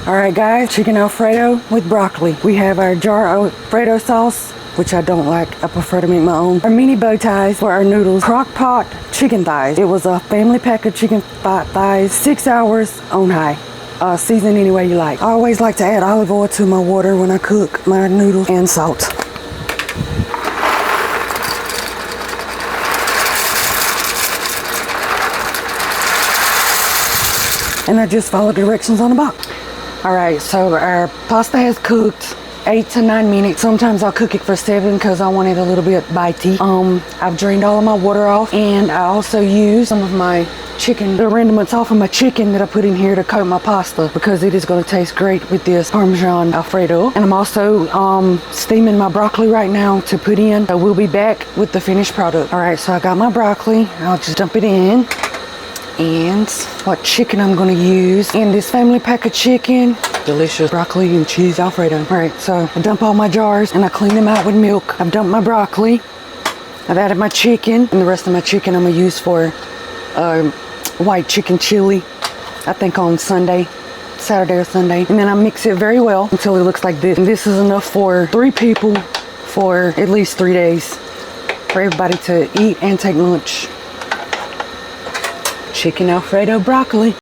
All right, guys, chicken Alfredo with broccoli. We have our jar Alfredo sauce, which I don't like. I prefer to make my own. Our mini bow ties for our noodles. Crock pot chicken thighs. It was a family pack of chicken thighs, 6 hours on high. Season any way you like. I always like to add olive oil to my water when I cook my noodles, and salt. And I just follow directions on the box. All right, so our pasta has cooked 8 to 9 minutes. Sometimes I'll cook it for 7 because I want it a little bit bitey. I've drained all of my water off, and I also use some of my chicken, the remnants off of my chicken that I put in here to coat my pasta, because it is going to taste great with this Parmesan Alfredo. And I'm also steaming my broccoli right now to put in. So we'll be back with the finished product. All right, so I got my broccoli. I'll just dump it in. And what chicken I'm going to use in this family pack of chicken. Delicious broccoli and cheese Alfredo. All right, so I dump all my jars and I clean them out with milk. I've dumped my broccoli. I've added my chicken, and the rest of my chicken I'm going to use for white chicken chili, I think on Sunday, Saturday or Sunday. And then I mix it very well until it looks like this. And this is enough for 3 people for at least 3 days for everybody to eat and take lunch. Chicken Alfredo broccoli.